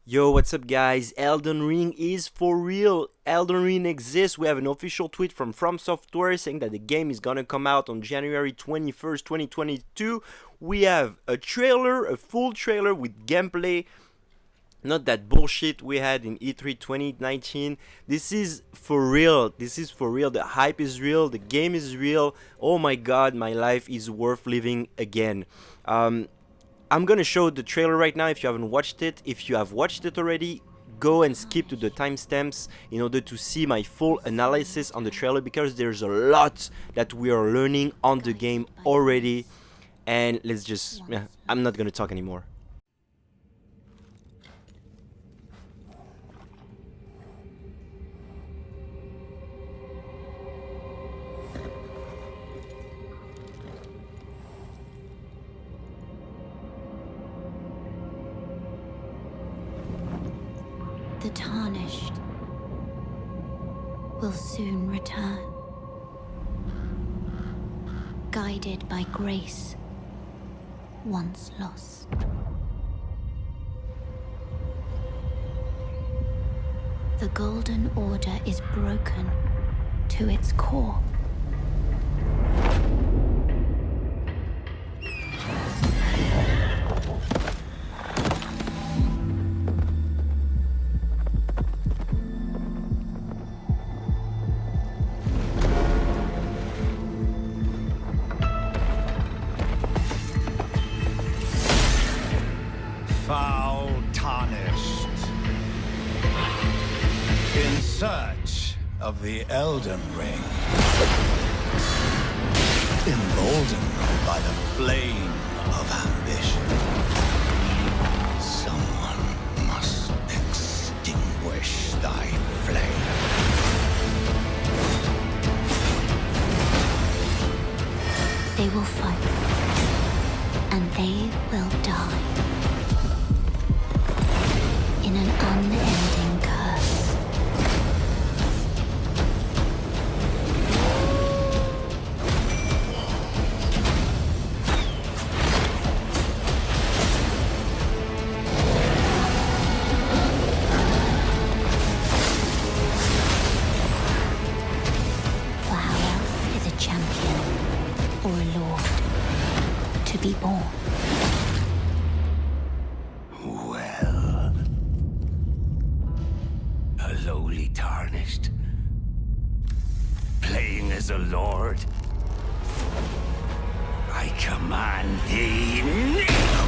Yo, what's up guys? Elden Ring is for real. Elden Ring exists. We have an official tweet from Software saying that the game is gonna come out on January 21st, 2022. We have a trailer, a full trailer with gameplay. Not that bullshit we had in E3 2019. This is for real. This is for real. The hype is real. The game is real. Oh my god, my life is worth living again. I'm gonna show the trailer right now if you haven't watched it. If you have watched it already, go and skip to the timestamps in order to see my full analysis on the trailer, because there's a lot that we are learning on the game already. And let's just, I'm not gonna talk anymore. The tarnished will soon return, guided by grace once lost. The Golden Order is broken to its core. Foul tarnished, in search of the Elden Ring, emboldened by the flame of ambition. Someone must extinguish thy flame. They will fight, and they will die. In an unending curse. For how else is a champion or a lord to be born? Lowly tarnished, playing as a lord. I command thee now!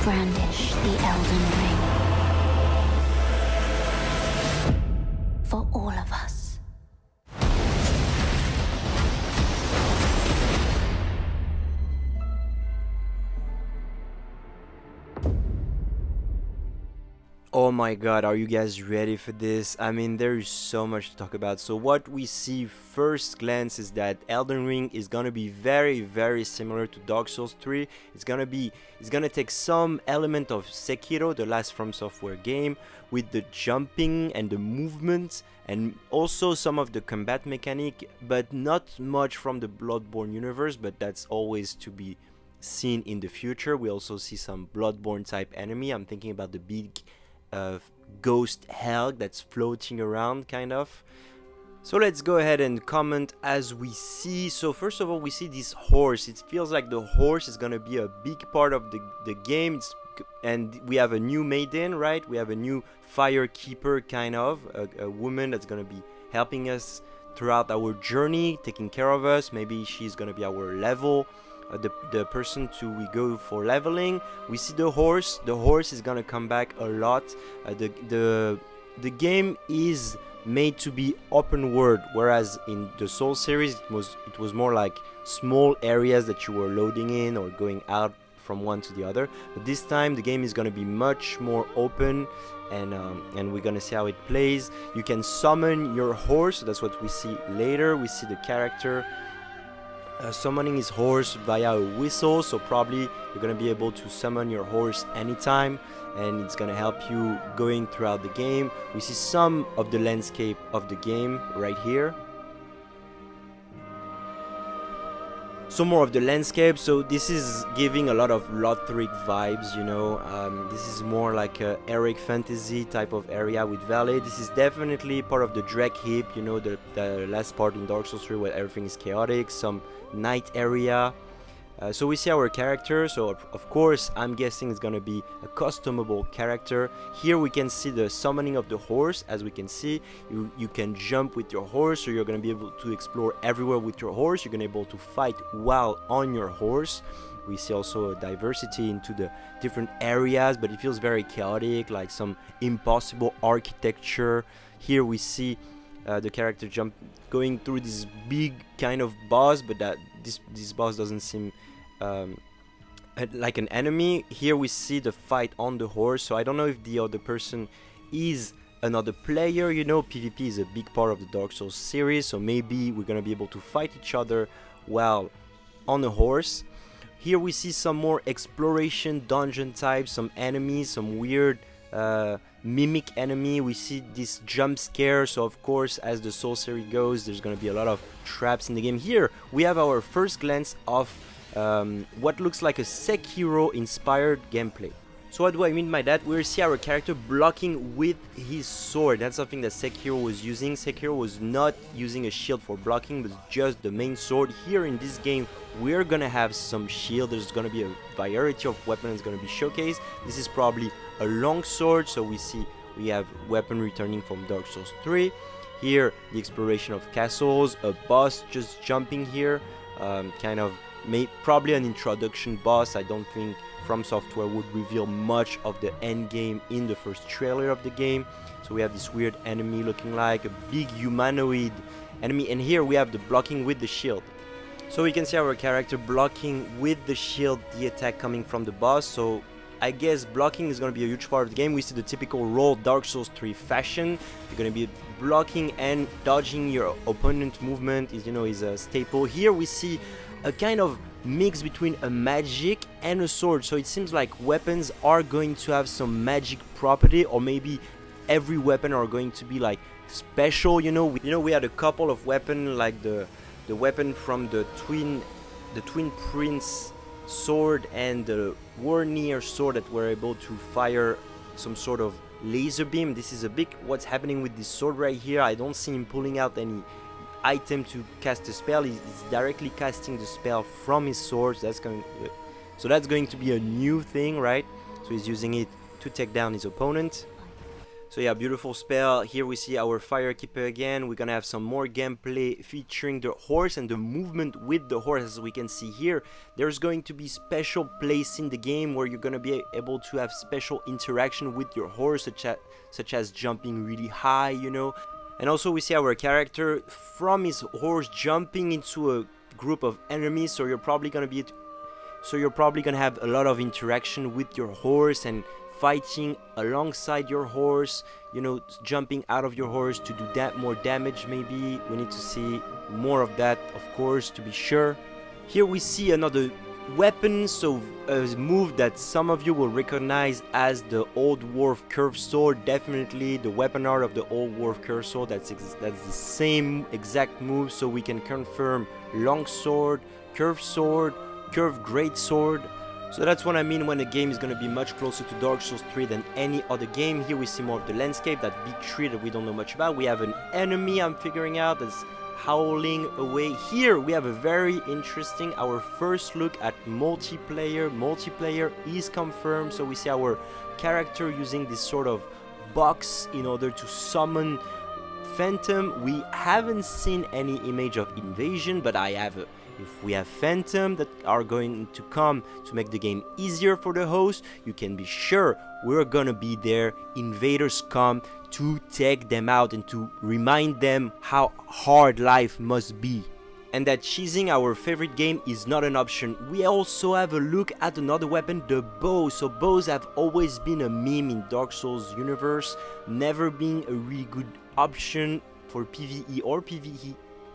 Brandish the Elden Ring. For all of us. Oh my god, are you guys ready for this? I mean, there is so much to talk about. So what we see first glance is that Elden Ring is gonna be very similar to Dark Souls 3. It's gonna take some element of Sekiro, the last From Software game, with the jumping and the movement, and also some of the combat mechanic, but not much from the Bloodborne universe, but that's always to be seen in the future. We also see some Bloodborne type enemy. I'm thinking about the big ghost hell that's floating around, kind of. So let's go ahead and comment as we see. So first of all, we see this horse. It feels like the horse is gonna be a big part of the game. And we have a new maiden, right? We have a new fire keeper, kind of a woman that's gonna be helping us throughout our journey, taking care of us. Maybe she's gonna be our level, the person we go for leveling. We see the horse. The horse is gonna come back a lot. The game is made to be open world, whereas in the Soul series it was more like small areas that you were loading in or going out from one to the other. But this time the game is going to be much more open, and we're going to see how it plays. You can summon your horse, so that's what we see later. We see the character summoning his horse via a whistle, so probably you're going to be able to summon your horse anytime, and it's going to help you going throughout the game. We see some of the landscape of the game right here. Some more of the landscape, so this is giving a lot of Lothric vibes, you know. This is more like a Eric fantasy type of area with Valley. This is definitely part of the Drek Heap, you know, the last part in Dark Souls 3 where everything is chaotic, some night area. So we see our character, so of course I'm guessing it's gonna be a customable character. Here we can see the summoning of the horse. As we can see, you can jump with your horse, so you're gonna be able to explore everywhere with your horse. You're gonna be able to fight while on your horse. We see also a diversity into the different areas, but it feels very chaotic, like some impossible architecture. Here we see the character going through this big kind of boss, but that this boss doesn't seem like an enemy. Here we see the fight on the horse, so I don't know if the other person is another player. You know, PvP is a big part of the Dark Souls series, so maybe we're gonna be able to fight each other while on a horse. Here we see some more exploration dungeon types, some enemies, some weird mimic enemy. We see this jump scare, so of course as the Soul series goes, there's gonna be a lot of traps in the game. Here we have our first glance of what looks like a Sekiro inspired gameplay. So what do I mean by that? We see our character blocking with his sword. That's something that Sekiro was using. Sekiro was not using a shield for blocking, but just the main sword. Here in this game, we're gonna have some shield. There's gonna be a variety of weapons gonna be showcased. This is probably a long sword, so we have weapon returning from Dark Souls 3. Here, the exploration of castles, a boss just jumping here, kind of probably an introduction boss. I don't think From Software would reveal much of the end game in the first trailer of the game. So we have this weird enemy looking like a big humanoid enemy, and here we have the blocking with the shield. So we can see our character blocking with the shield the attack coming from the boss. So I guess blocking is going to be a huge part of the game. We see the typical roll Dark Souls 3 fashion. You're going to be blocking and dodging your opponent movement is a staple. Here we see a kind of mix between a magic and a sword, so it seems like weapons are going to have some magic property, or maybe every weapon are going to be like special. We had a couple of weapons, like the weapon from the twin prince sword and the Warnier sword that were able to fire some sort of laser beam. This is a big what's happening with this sword right here. I don't see him pulling out any item to cast a spell. He's directly casting the spell from his sword. That's going to be a new thing, right? So he's using it to take down his opponent. So yeah, beautiful spell. Here we see our Firekeeper again. We're gonna have some more gameplay featuring the horse and the movement with the horse. As we can see here, there's going to be special place in the game where you're gonna be able to have special interaction with your horse, such as jumping really high, And also we see our character from his horse jumping into a group of enemies. So you're probably gonna have a lot of interaction with your horse and fighting alongside your horse, jumping out of your horse to do that more damage. Maybe we need to see more of that, of course, to be sure. Here we see another weapon, so a move that some of you will recognize as the Old Dwarf Curved Sword. Definitely the weapon art of the Old Dwarf Curved Sword. That's the same exact move, so we can confirm long sword, curved great sword. So that's what I mean when the game is going to be much closer to Dark Souls 3 than any other game. Here we see more of the landscape, that big tree that we don't know much about. We have an enemy I'm figuring out that's howling away. Here we have a very interesting, our first look at multiplayer. Multiplayer is confirmed, so we see our character using this sort of box in order to summon Phantom. We haven't seen any image of invasion, but if we have Phantom that are going to come to make the game easier for the host, you can be sure we're gonna be there. Invaders come to take them out and to remind them how hard life must be. and that cheesing our favorite game is not an option. We also have a look at another weapon, the bow. So bows have always been a meme in Dark Souls universe, never been a really good option for PvE or PvE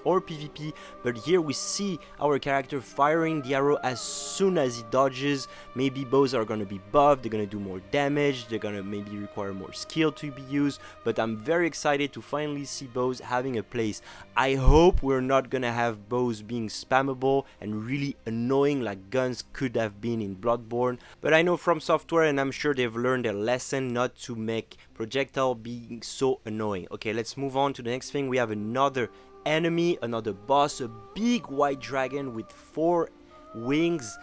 or PvP, but here we see our character firing the arrow as soon as he dodges. Maybe bows are gonna be buffed, they're gonna do more damage, they're gonna maybe require more skill to be used, but I'm very excited to finally see bows having a place. I hope we're not gonna have bows being spammable and really annoying like guns could have been in Bloodborne, but I know From Software, and I'm sure they've learned their lesson not to make projectile being so annoying. Okay, let's move on to the next thing. We have another enemy, another boss, a big white dragon with 4 wings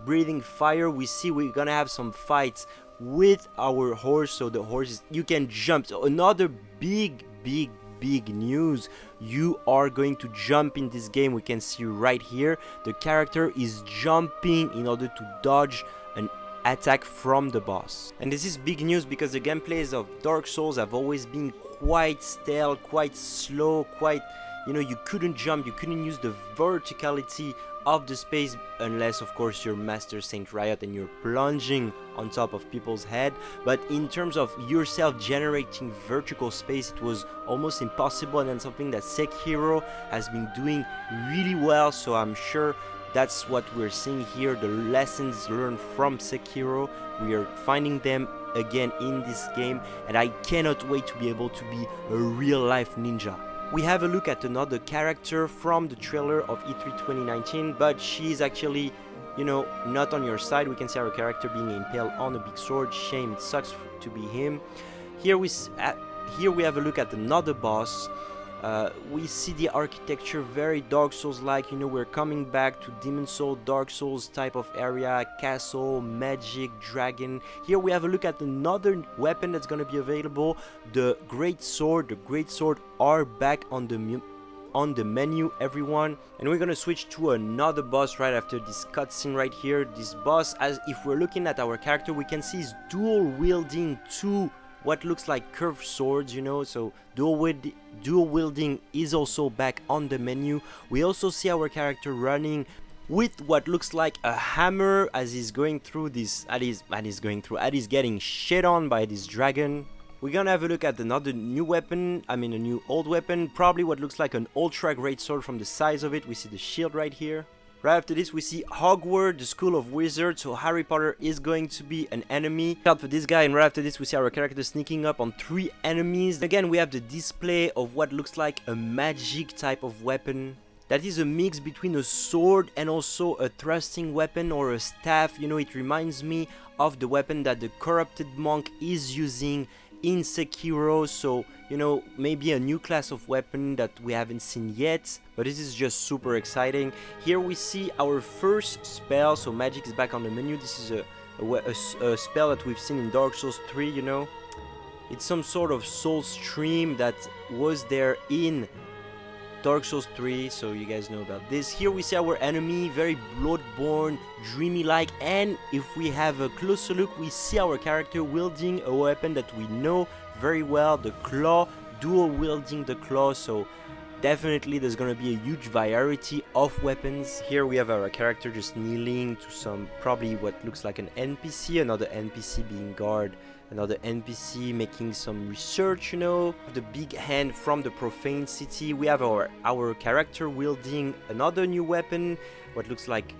breathing fire. We see we're gonna have some fights with our horse, so the horse you can jump. So another big news, you are going to jump in this game. We can see right here the character is jumping in order to dodge an attack from the boss. And this is big news because the gameplays of Dark Souls have always been quite stale, quite slow, quite, you know, you couldn't jump, you couldn't use the verticality of the space unless of course you're Master Saint Riot and you're plunging on top of people's head. But in terms of yourself generating vertical space, it was almost impossible, and then something that Sekiro has been doing really well, so I'm sure that's what we're seeing here, the lessons learned from Sekiro. We are finding them again in this game, and I cannot wait to be able to be a real life ninja. We have a look at another character from the trailer of E3 2019, but she's actually, you know, not on your side. We can see our character being impaled on a big sword. Shame, it sucks to be him. Here we have a look at another boss. We see the architecture very Dark Souls like, you know, we're coming back to Demon Souls, Dark Souls type of area, castle, magic, dragon. Here we have a look at another weapon that's going to be available, the Great Sword. The Great Sword are back on the menu, everyone, and we're gonna switch to another boss right after this cutscene right here. This boss, as if we're looking at our character, we can see he's dual wielding 2 what looks like curved swords, you know, so dual wielding is also back on the menu. We also see our character running with what looks like a hammer as he's going through this, as he's getting shit on by this dragon. We're gonna have a look at another new weapon, a new old weapon, probably what looks like an ultra great sword from the size of it. We see the shield right here. Right after this we see Hogwarts, the School of Wizards, so Harry Potter is going to be an enemy. Look out for this guy, and right after this we see our character sneaking up on 3 enemies. Again we have the display of what looks like a magic type of weapon. That is a mix between a sword and also a thrusting weapon or a staff. You know, it reminds me of the weapon that the corrupted monk is using in Sekiro, so you know, maybe a new class of weapon that we haven't seen yet, but this is just super exciting. Here we see our first spell, so magic is back on the menu. This is a spell that we've seen in Dark Souls 3, you know. It's some sort of soul stream that was there in Dark Souls 3, so you guys know about this. Here we see our enemy, very Bloodborne, dreamy-like, and if we have a closer look, we see our character wielding a weapon that we know very well, the claw, dual wielding the claw, so definitely there's gonna be a huge variety of weapons. Here we have our character just kneeling to some, probably what looks like an NPC, another NPC being guard, another NPC making some research, you know. The big hand from the profane city. We have our character wielding another new weapon, what looks like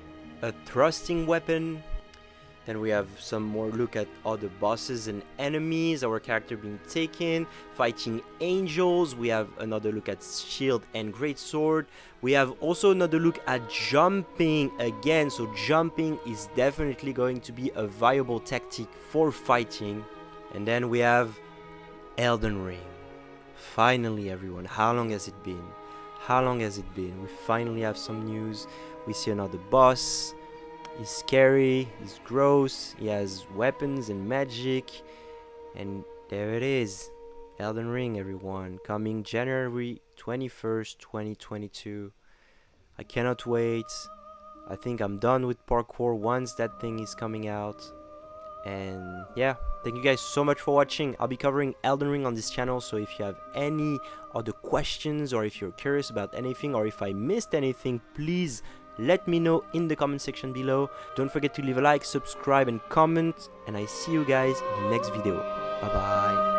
a thrusting weapon. Then we have some more look at other bosses and enemies, our character being taken, fighting angels. We have another look at shield and great sword. We have also another look at jumping again, so jumping is definitely going to be a viable tactic for fighting. And then we have Elden Ring. Finally, everyone, how long has it been? How long has it been? We finally have some news. We see another boss. He's scary, he's gross, he has weapons and magic, and there it is, Elden Ring, everyone, coming January 21st, 2022. I cannot wait. I think I'm done with parkour once that thing is coming out, And yeah, thank you guys so much for watching. I'll be covering Elden Ring on this channel, so if you have any other questions, or if you're curious about anything, or if I missed anything, please let me know in the comment section below. Don't forget to leave a like, subscribe and comment, and I see you guys in the next video. Bye bye.